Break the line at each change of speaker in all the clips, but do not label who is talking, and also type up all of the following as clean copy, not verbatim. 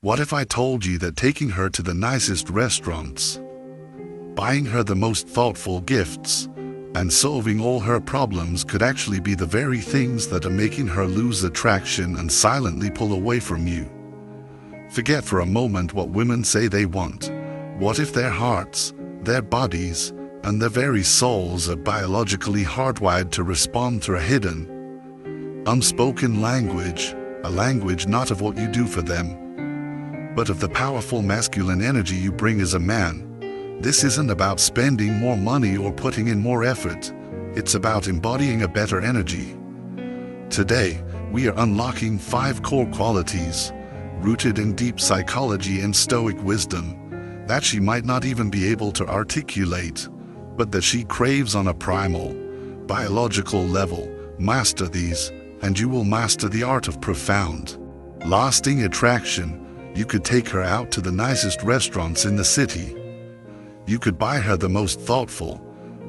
What if I told you that taking her to the nicest restaurants, buying her the most thoughtful gifts, and solving all her problems could actually be the very things that are making her lose attraction and silently pull away from you? Forget for a moment what women say they want. What if their hearts, their bodies, and their very souls are biologically hardwired to respond to a hidden, unspoken language, a language not of what you do for them, but of the powerful masculine energy you bring as a man? This isn't about spending more money or putting in more effort. It's about embodying a better energy. Today, we are unlocking 5 core qualities, rooted in deep psychology and Stoic wisdom, that she might not even be able to articulate, but that she craves on a primal, biological level. Master these, and you will master the art of profound, lasting attraction. You could take her out to the nicest restaurants in the city. You could buy her the most thoughtful,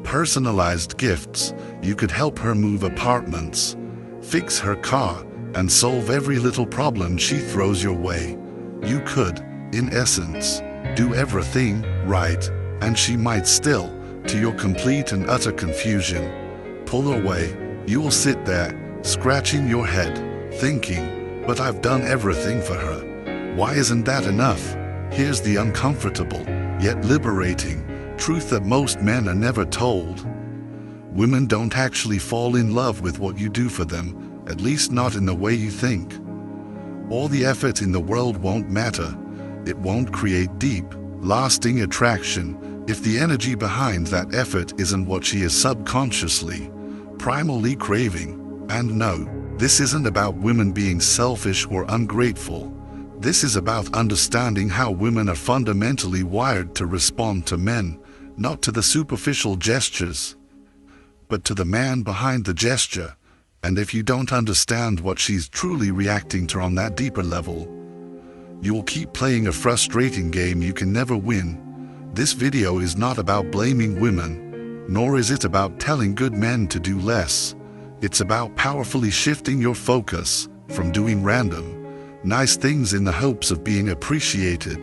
personalized gifts. You could help her move apartments, fix her car, and solve every little problem she throws your way. You could, in essence, do everything right, and she might still, to your complete and utter confusion, pull away. You will sit there, scratching your head, thinking, but I've done everything for her. Why isn't that enough? Here's the uncomfortable, yet liberating, truth that most men are never told. Women don't actually fall in love with what you do for them, at least not in the way you think. All the effort in the world won't matter. It won't create deep, lasting attraction if the energy behind that effort isn't what she is subconsciously, primally craving. And no, this isn't about women being selfish or ungrateful. This is about understanding how women are fundamentally wired to respond to men, not to the superficial gestures, but to the man behind the gesture. And if you don't understand what she's truly reacting to on that deeper level, you'll keep playing a frustrating game you can never win. This video is not about blaming women, nor is it about telling good men to do less. It's about powerfully shifting your focus from doing random, nice things in the hopes of being appreciated,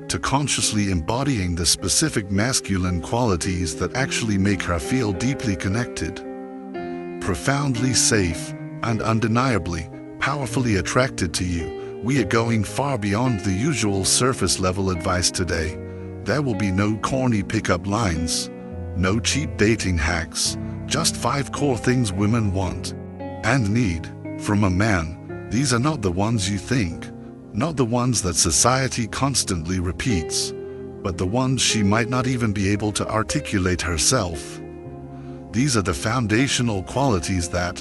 to consciously embodying the specific masculine qualities that actually make her feel deeply connected, profoundly safe, and undeniably, powerfully attracted to you. We are going far beyond the usual surface-level advice today. There will be no corny pickup lines, no cheap dating hacks, just 5 core things women want and need from a man. These are not the ones you think, not the ones that society constantly repeats, but the ones she might not even be able to articulate herself. These are the foundational qualities that,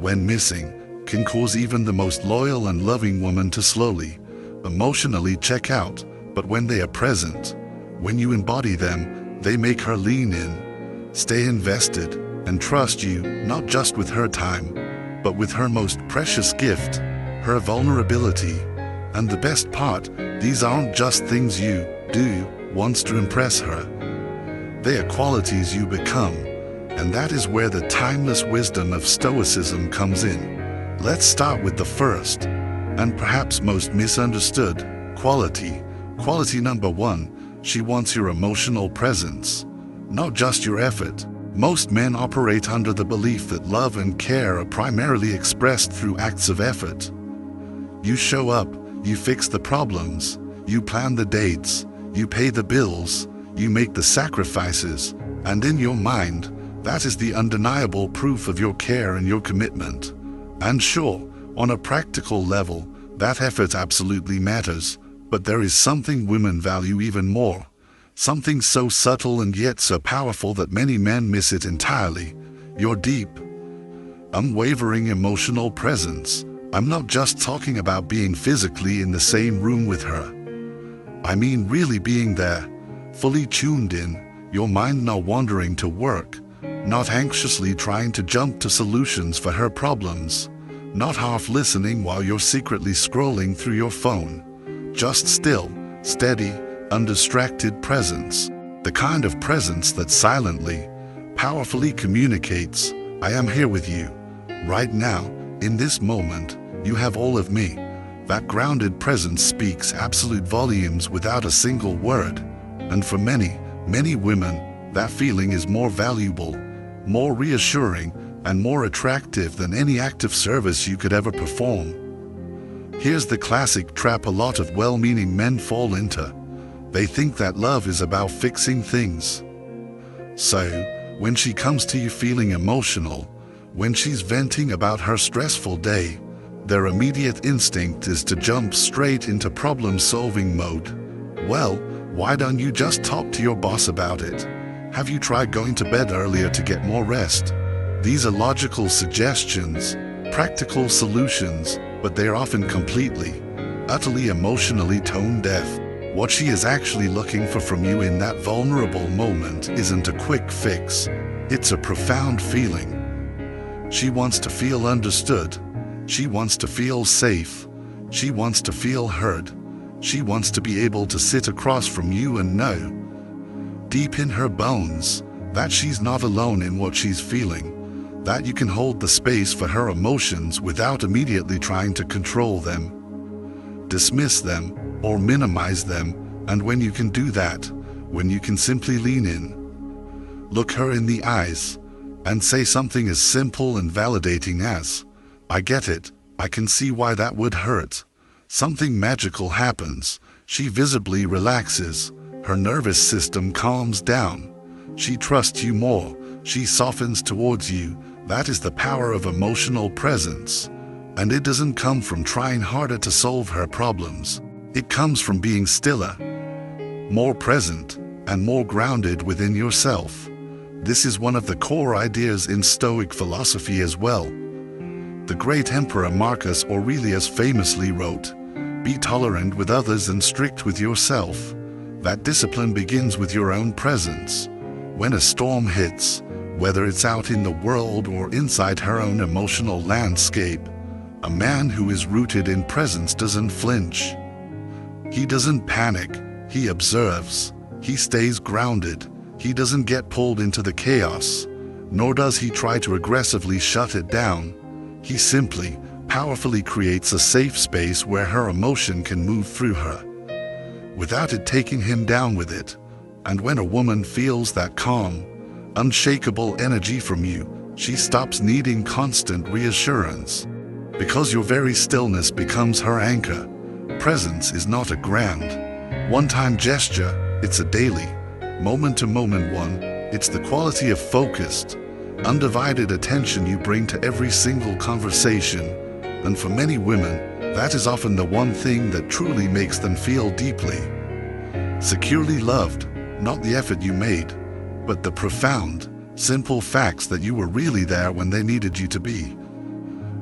when missing, can cause even the most loyal and loving woman to slowly, emotionally check out. But when they are present, when you embody them, they make her lean in, stay invested, and trust you, not just with her time, but with her most precious gift, her vulnerability. And the best part, these aren't just things you do once to impress her. They are qualities you become, and that is where the timeless wisdom of Stoicism comes in. Let's start with the first, and perhaps most misunderstood, quality. Quality number 1, she wants your emotional presence, not just your effort. Most men operate under the belief that love and care are primarily expressed through acts of effort. You show up, you fix the problems, you plan the dates, you pay the bills, you make the sacrifices, and in your mind, that is the undeniable proof of your care and your commitment. And sure, on a practical level, that effort absolutely matters, but there is something women value even more. Something so subtle and yet so powerful that many men miss it entirely. Your deep, unwavering emotional presence. I'm not just talking about being physically in the same room with her. I mean really being there, fully tuned in, your mind not wandering to work, not anxiously trying to jump to solutions for her problems, not half listening while you're secretly scrolling through your phone. Just still, steady, undistracted presence. The kind of presence that silently, powerfully communicates, I am here with you. Right now, in this moment, you have all of me. That grounded presence speaks absolute volumes without a single word, and for many, many women, that feeling is more valuable, more reassuring, and more attractive than any act of service you could ever perform. Here's the classic trap a lot of well-meaning men fall into. They think that love is about fixing things. So, when she comes to you feeling emotional, when she's venting about her stressful day, their immediate instinct is to jump straight into problem-solving mode. Well, why don't you just talk to your boss about it? Have you tried going to bed earlier to get more rest? These are logical suggestions, practical solutions, but they're often completely, utterly emotionally tone-deaf. What she is actually looking for from you in that vulnerable moment isn't a quick fix. It's a profound feeling. She wants to feel understood. She wants to feel safe. She wants to feel heard. She wants to be able to sit across from you and know, deep in her bones, that she's not alone in what she's feeling, that you can hold the space for her emotions without immediately trying to control them, dismiss them, or minimize them. And when you can do that, when you can simply lean in, look her in the eyes, and say something as simple and validating as, "I get it, I can see why that would hurt," something magical happens. She visibly relaxes, her nervous system calms down, she trusts you more, she softens towards you. That is the power of emotional presence. And it doesn't come from trying harder to solve her problems. It comes from being stiller, more present, and more grounded within yourself. This is one of the core ideas in Stoic philosophy as well. The great emperor Marcus Aurelius famously wrote, "Be tolerant with others and strict with yourself." That discipline begins with your own presence. When a storm hits, whether it's out in the world or inside her own emotional landscape, a man who is rooted in presence doesn't flinch. He doesn't panic, he observes, he stays grounded, he doesn't get pulled into the chaos, nor does he try to aggressively shut it down. He simply, powerfully creates a safe space where her emotion can move through her, without it taking him down with it. And when a woman feels that calm, unshakable energy from you, she stops needing constant reassurance, because your very stillness becomes her anchor. Presence is not a grand, one-time gesture, it's a daily, moment-to-moment one. It's the quality of focused, undivided attention you bring to every single conversation. And for many women, that is often the one thing that truly makes them feel deeply, securely loved. Not the effort you made, but the profound, simple facts that you were really there when they needed you to be.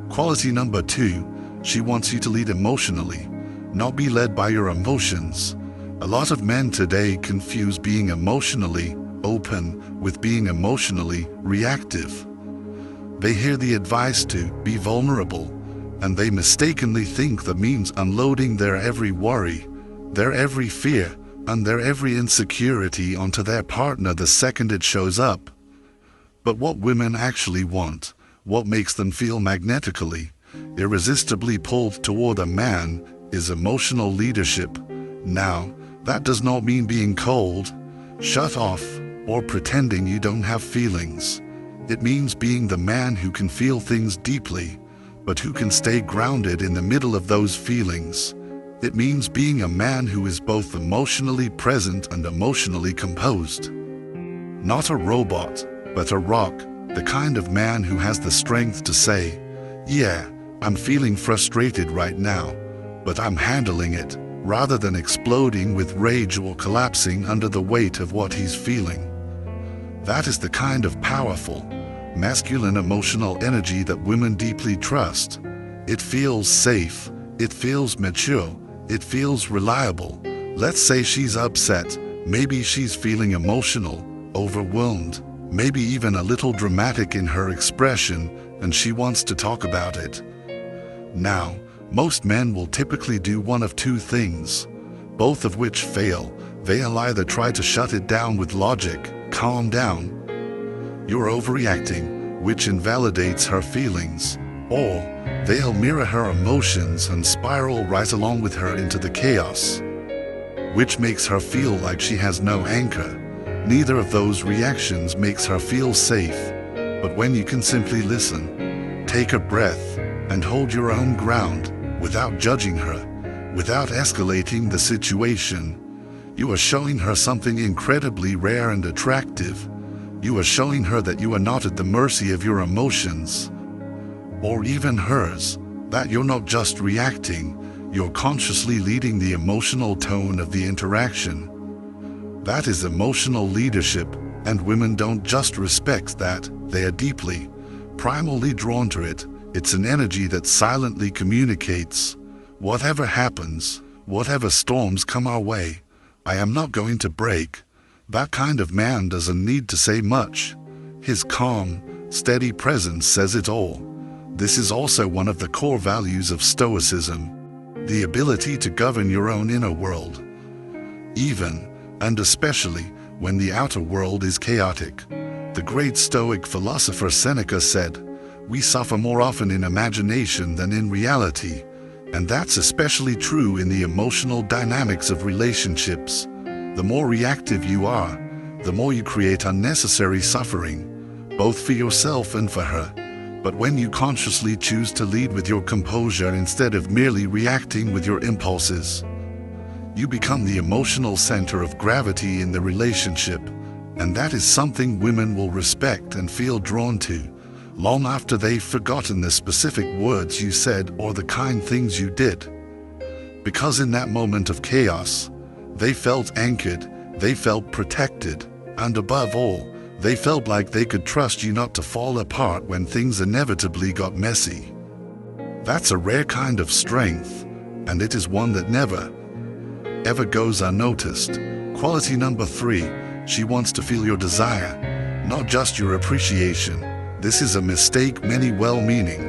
Quality number 2, she wants you to lead emotionally, not be led by your emotions. A lot of men today confuse being emotionally open with being emotionally reactive. They hear the advice to be vulnerable, and they mistakenly think that means unloading their every worry, their every fear, and their every insecurity onto their partner the second it shows up. But what women actually want, what makes them feel magnetically, irresistibly pulled toward a man, is emotional leadership. Now, that does not mean being cold, shut off, or pretending you don't have feelings. It means being the man who can feel things deeply, but who can stay grounded in the middle of those feelings. It means being a man who is both emotionally present and emotionally composed. Not a robot, but a rock, the kind of man who has the strength to say, "Yeah, I'm feeling frustrated right now, but I'm handling it," rather than exploding with rage or collapsing under the weight of what he's feeling. That is the kind of powerful, masculine emotional energy that women deeply trust. It feels safe, it feels mature, it feels reliable. Let's say she's upset, maybe she's feeling emotional, overwhelmed, maybe even a little dramatic in her expression, and she wants to talk about it. Now, most men will typically do one of two things, both of which fail. They'll either try to shut it down with logic, calm down, you're overreacting, which invalidates her feelings, Or they'll mirror her emotions and spiral right along with her into the chaos, which makes her feel like she has no anchor. Neither of those reactions makes her feel safe, but when you can simply listen, take a breath, and hold your own ground without judging her, without escalating the situation, you are showing her something incredibly rare and attractive. You are showing her that you are not at the mercy of your emotions, or even hers, that you're not just reacting, you're consciously leading the emotional tone of the interaction. That is emotional leadership, and women don't just respect that, they are deeply, primally drawn to it. It's an energy that silently communicates, whatever happens, whatever storms come our way, I am not going to break. That kind of man doesn't need to say much. His calm, steady presence says it all. This is also one of the core values of Stoicism, the ability to govern your own inner world, even and especially when the outer world is chaotic. The great Stoic philosopher Seneca said, "We suffer more often in imagination than in reality," and that's especially true in the emotional dynamics of relationships. The more reactive you are, the more you create unnecessary suffering, both for yourself and for her. But when you consciously choose to lead with your composure instead of merely reacting with your impulses, you become the emotional center of gravity in the relationship, and that is something women will respect and feel drawn to, long after they've forgotten the specific words you said or the kind things you did. Because in that moment of chaos, they felt anchored, they felt protected, and above all, they felt like they could trust you not to fall apart when things inevitably got messy. That's a rare kind of strength, and it is one that never, ever goes unnoticed. Quality number 3, she wants to feel your desire, not just your appreciation. This is a mistake many well-meaning,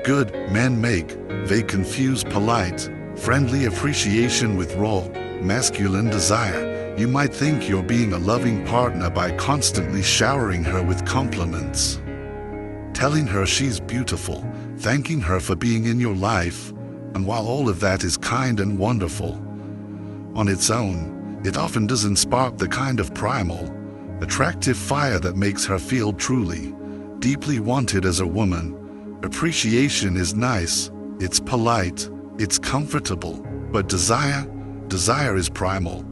good men make. They confuse polite, friendly appreciation with raw, masculine desire. You might think you're being a loving partner by constantly showering her with compliments, telling her she's beautiful, thanking her for being in your life, and while all of that is kind and wonderful, on its own, it often doesn't spark the kind of primal, attractive fire that makes her feel truly, deeply wanted as a woman. Appreciation is nice, it's polite, it's comfortable, but desire is primal.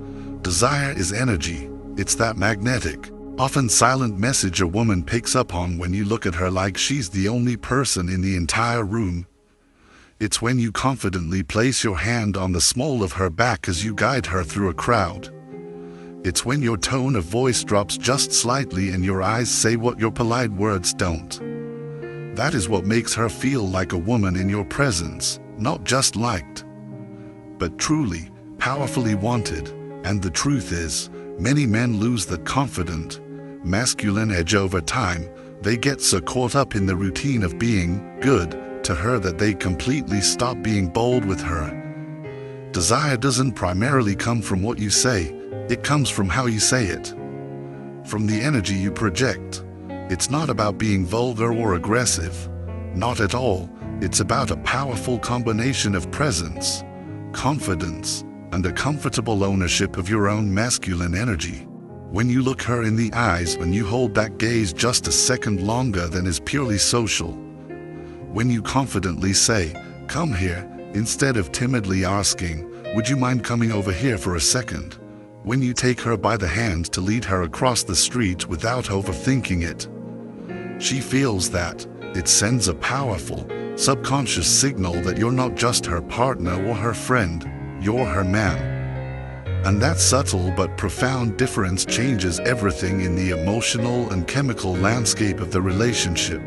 Desire is energy. It's that magnetic, often silent message a woman picks up on when you look at her like she's the only person in the entire room. It's when you confidently place your hand on the small of her back as you guide her through a crowd. It's when your tone of voice drops just slightly and your eyes say what your polite words don't. That is what makes her feel like a woman in your presence, not just liked, but truly, powerfully wanted. And the truth is, many men lose that confident, masculine edge over time. They get so caught up in the routine of being good to her that they completely stop being bold with her. Desire doesn't primarily come from what you say, it comes from how you say it, from the energy you project. It's not about being vulgar or aggressive, not at all. It's about a powerful combination of presence, confidence, and a comfortable ownership of your own masculine energy. When you look her in the eyes and you hold that gaze just a second longer than is purely social. When you confidently say, "Come here," instead of timidly asking, "Would you mind coming over here for a second?" When you take her by the hand to lead her across the street without overthinking it. She feels that. It sends a powerful, subconscious signal that you're not just her partner or her friend, you're her man. And that subtle but profound difference changes everything in the emotional and chemical landscape of the relationship.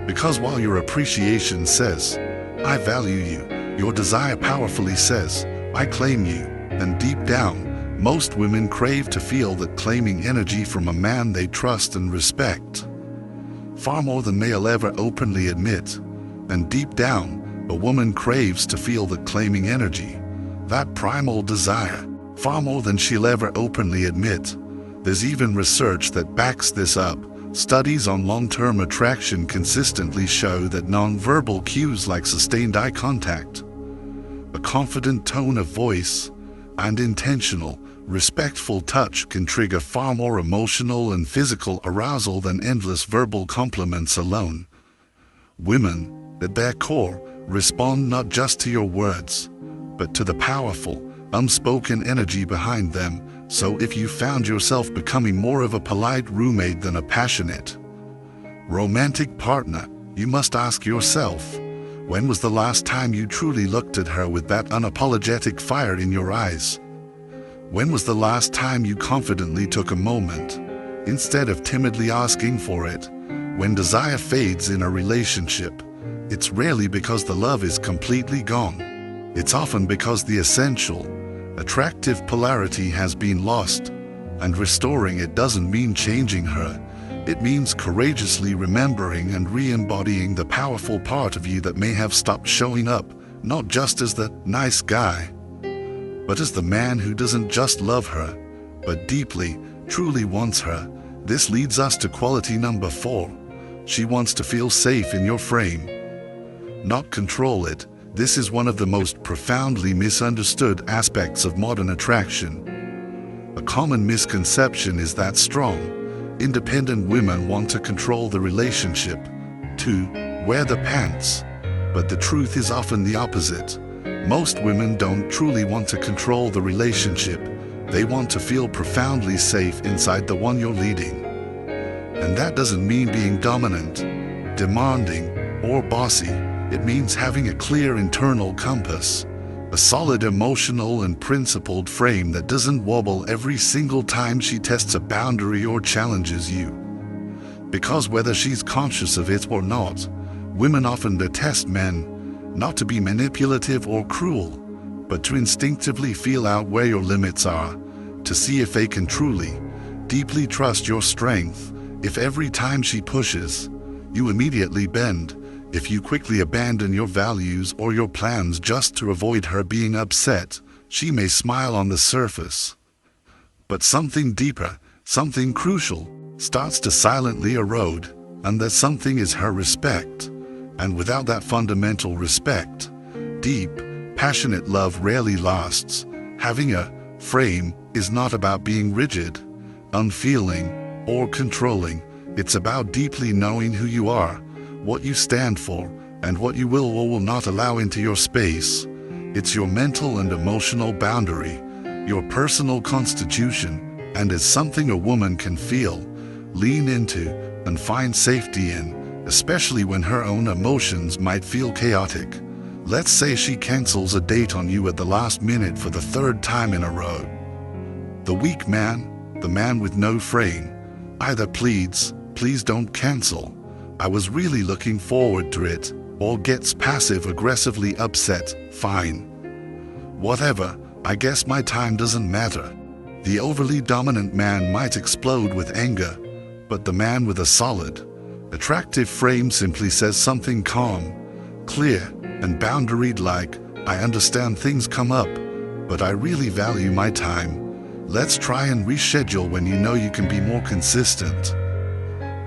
Because while your appreciation says, "I value you," your desire powerfully says, "I claim you." And deep down, most women crave to feel that claiming energy from a man they trust and respect, far more than they'll ever openly admit. And deep down, a woman craves to feel that claiming energy, that primal desire, far more than she'll ever openly admit. There's even research that backs this up. Studies on long-term attraction consistently show that non-verbal cues like sustained eye contact, a confident tone of voice, and intentional, respectful touch can trigger far more emotional and physical arousal than endless verbal compliments alone. Women, at their core, respond not just to your words, but to the powerful, unspoken energy behind them. So if you found yourself becoming more of a polite roommate than a passionate, romantic partner, you must ask yourself, when was the last time you truly looked at her with that unapologetic fire in your eyes? When was the last time you confidently took a moment, instead of timidly asking for it? When desire fades in a relationship, it's rarely because the love is completely gone. It's often because the essential, attractive polarity has been lost, and restoring it doesn't mean changing her. It means courageously remembering and re-embodying the powerful part of you that may have stopped showing up, not just as the nice guy, but as the man who doesn't just love her, but deeply, truly wants her. This leads us to quality number 4. She wants to feel safe in your frame, not control it. This is one of the most profoundly misunderstood aspects of modern attraction. A common misconception is that strong, independent women want to control the relationship, to wear the pants. But the truth is often the opposite. Most women don't truly want to control the relationship. They want to feel profoundly safe inside the one you're leading. And that doesn't mean being dominant, demanding, or bossy. It means having a clear internal compass, a solid emotional and principled frame that doesn't wobble every single time she tests a boundary or challenges you. Because whether she's conscious of it or not, women often detest men, not to be manipulative or cruel, but to instinctively feel out where your limits are, to see if they can truly, deeply trust your strength. If every time she pushes, you immediately bend, if you quickly abandon your values or your plans just to avoid her being upset, she may smile on the surface. But something deeper, something crucial, starts to silently erode, and that something is her respect. And without that fundamental respect, deep, passionate love rarely lasts. Having a frame is not about being rigid, unfeeling, or controlling. It's about deeply knowing who you are, what you stand for, and what you will or will not allow into your space. It's your mental and emotional boundary, your personal constitution, and it's something a woman can feel, lean into, and find safety in, especially when her own emotions might feel chaotic. Let's say she cancels a date on you at the last minute for the 3rd time in a row. The weak man, the man with no frame, either pleads, "Please don't cancel. I was really looking forward to it," or gets passive-aggressively upset, "Fine. Whatever, I guess my time doesn't matter." The overly dominant man might explode with anger, but the man with a solid, attractive frame simply says something calm, clear, and boundaried like, "I understand things come up, but I really value my time. Let's try and reschedule when you know you can be more consistent."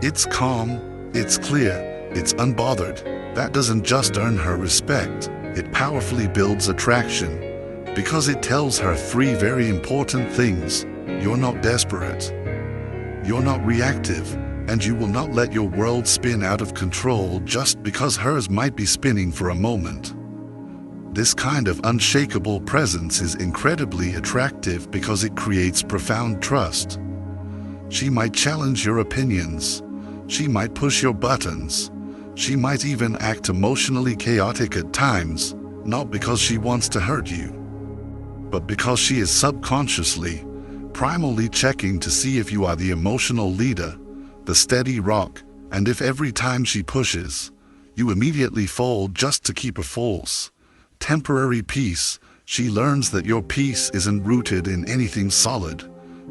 It's calm, it's clear, it's unbothered. That doesn't just earn her respect, it powerfully builds attraction, because it tells her 3 very important things. You're not desperate, you're not reactive, and you will not let your world spin out of control just because hers might be spinning for a moment. This kind of unshakable presence is incredibly attractive because it creates profound trust. She might challenge your opinions. She might push your buttons. She might even act emotionally chaotic at times, not because she wants to hurt you, but because she is subconsciously, primally checking to see if you are the emotional leader, the steady rock, and if every time she pushes, you immediately fold just to keep a false, temporary peace. She learns that your peace isn't rooted in anything solid,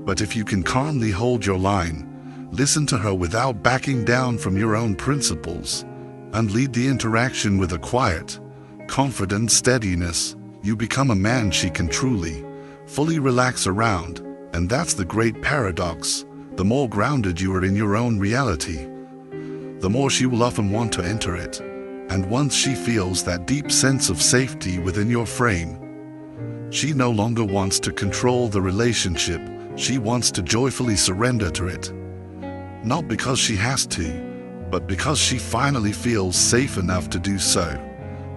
but if you can calmly hold your line, listen to her without backing down from your own principles, and lead the interaction with a quiet, confident steadiness, you become a man she can truly, fully relax around. And that's the great paradox. the more grounded you are in your own reality, the more she will often want to enter it. And once she feels that deep sense of safety within your frame, she no longer wants to control the relationship. She wants to joyfully surrender to it. Not because she has to, but because she finally feels safe enough to do so.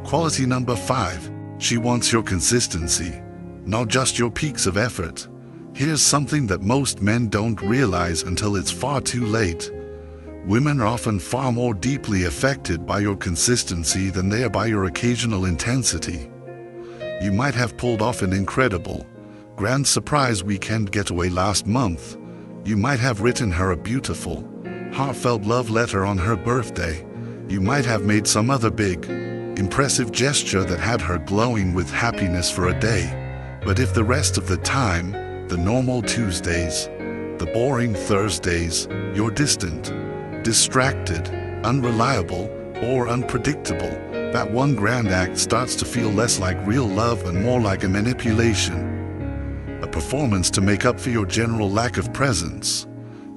Quality number 5. She wants your consistency, not just your peaks of effort. Here's something that most men don't realize until it's far too late. Women are often far more deeply affected by your consistency than they are by your occasional intensity. You might have pulled off an incredible, grand surprise weekend getaway last month. You might have written her a beautiful, heartfelt love letter on her birthday. You might have made some other big, impressive gesture that had her glowing with happiness for a day. But if the rest of the time, the normal Tuesdays, the boring Thursdays, you're distant, distracted, unreliable, or unpredictable, that one grand act starts to feel less like real love and more like a manipulation, a performance to make up for your general lack of presence.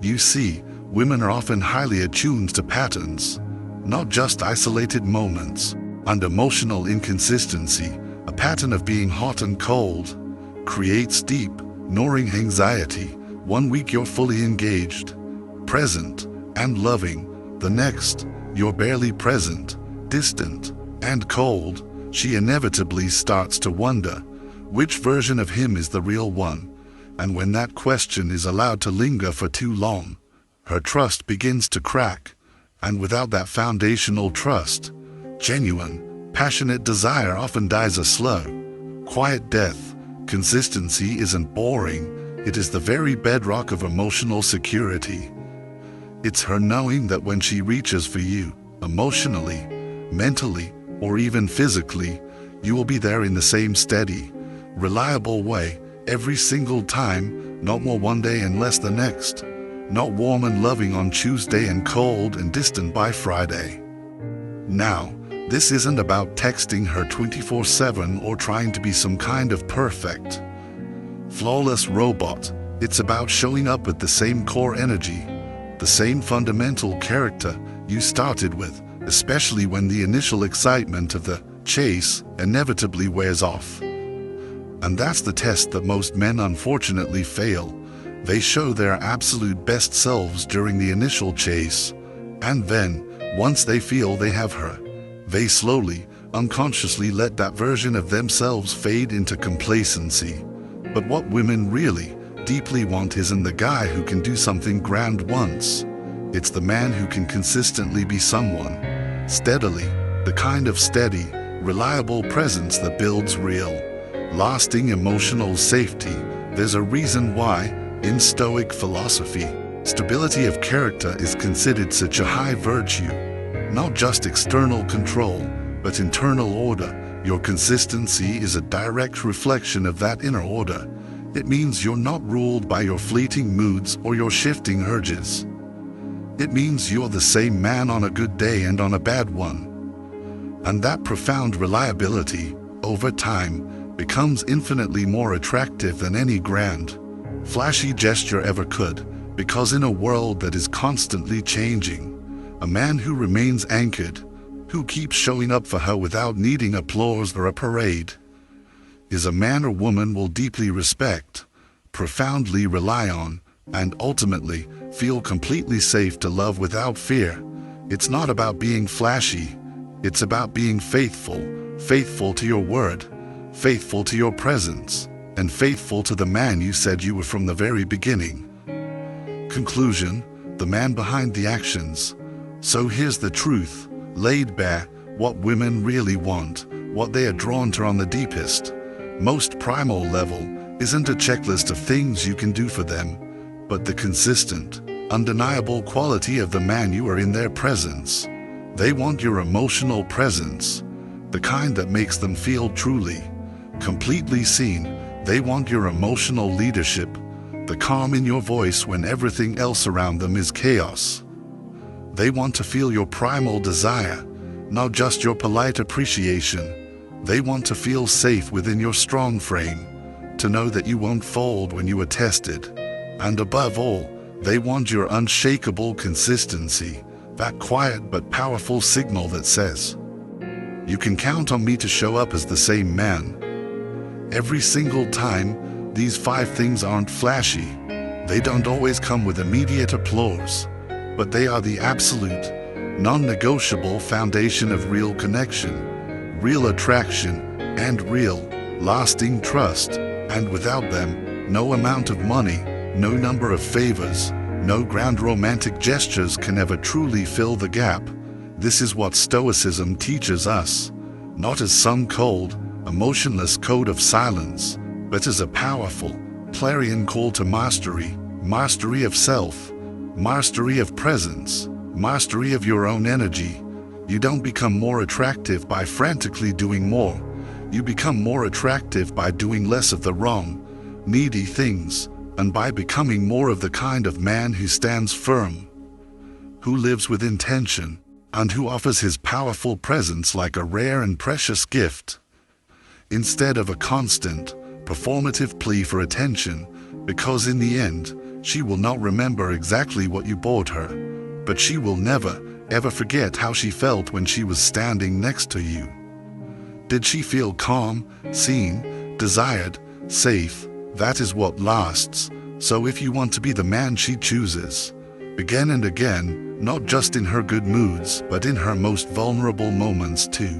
You see, women are often highly attuned to patterns, not just isolated moments. And emotional inconsistency, a pattern of being hot and cold, creates deep, gnawing anxiety. One week you're fully engaged, present, and loving. The next, you're barely present, distant, and cold. She inevitably starts to wonder, which version of him is the real one? And when that question is allowed to linger for too long, her trust begins to crack. And without that foundational trust, genuine, passionate desire often dies a slow, quiet death. Consistency isn't boring, it is the very bedrock of emotional security. It's her knowing that when she reaches for you, emotionally, mentally, or even physically, you will be there in the same steady, reliable way, every single time, not more one day and less the next, not warm and loving on Tuesday and cold and distant by Friday. Now, this isn't about texting her 24/7 or trying to be some kind of perfect, flawless robot. It's about showing up with the same core energy, the same fundamental character you started with, especially when the initial excitement of the chase inevitably wears off. And that's the test that most men unfortunately fail. They show their absolute best selves during the initial chase, and then, once they feel they have her, they slowly, unconsciously let that version of themselves fade into complacency. But what women really, deeply want isn't the guy who can do something grand once. It's the man who can consistently be someone, steadily, the kind of steady, reliable presence that builds real, lasting emotional safety. There's a reason why, in Stoic philosophy, stability of character is considered such a high virtue. Not just external control, but internal order. Your consistency is a direct reflection of that inner order. It means you're not ruled by your fleeting moods or your shifting urges. It means you're the same man on a good day and on a bad one. And that profound reliability, over time, becomes infinitely more attractive than any grand, flashy gesture ever could, because in a world that is constantly changing, a man who remains anchored, who keeps showing up for her without needing applause or a parade, is a man or woman will deeply respect, profoundly rely on, and ultimately feel completely safe to love without fear. It's not about being flashy, it's about being faithful, faithful to your word, faithful to your presence, and faithful to the man you said you were from the very beginning. Conclusion: the man behind the actions. So here's the truth, laid bare, what women really want, what they are drawn to on the deepest, most primal level, isn't a checklist of things you can do for them, but the consistent, undeniable quality of the man you are in their presence. They want your emotional presence, the kind that makes them feel truly, completely seen. They want your emotional leadership, the calm in your voice when everything else around them is chaos. They want to feel your primal desire, not just your polite appreciation. They want to feel safe within your strong frame, to know that you won't fold when you are tested. And above all, They want your unshakable consistency, that quiet but powerful signal that says, "You can count on me to show up as the same man." Every single time, these 5 things aren't flashy. They don't always come with immediate applause, but they are the absolute, non-negotiable foundation of real connection, real attraction, and real, lasting trust. And without them, no amount of money, no number of favors, no grand romantic gestures can ever truly fill the gap. This is what Stoicism teaches us, not as some cold, emotionless code of silence, but as a powerful, clarion call to mastery, mastery of self, mastery of presence, mastery of your own energy. You don't become more attractive by frantically doing more. You become more attractive by doing less of the wrong, needy things, and by becoming more of the kind of man who stands firm, who lives with intention, and who offers his powerful presence like a rare and precious gift, instead of a constant, performative plea for attention, because in the end, she will not remember exactly what you bought her, but she will never, ever forget how she felt when she was standing next to you. Did she feel calm, seen, desired, safe? That is what lasts. So if you want to be the man she chooses, again and again, not just in her good moods, but in her most vulnerable moments too,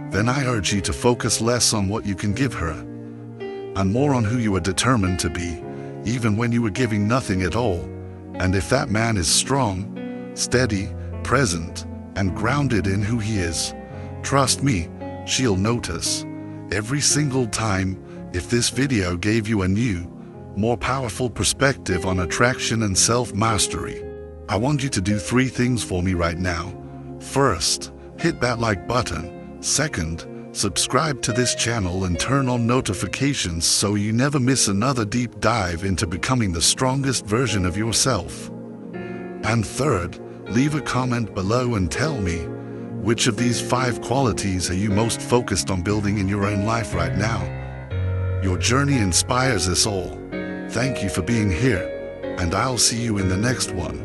then I urge you to focus less on what you can give her, and more on who you are determined to be, even when you are giving nothing at all. And if that man is strong, steady, present, and grounded in who he is, trust me, she'll notice. Every single time, if this video gave you a new, more powerful perspective on attraction and self-mastery, I want you to do 3 things for me right now. First, hit that like button. Second, subscribe to this channel and turn on notifications so you never miss another deep dive into becoming the strongest version of yourself. And third, leave a comment below and tell me, which of these 5 qualities are you most focused on building in your own life right now? Your journey inspires us all. Thank you for being here, and I'll see you in the next one.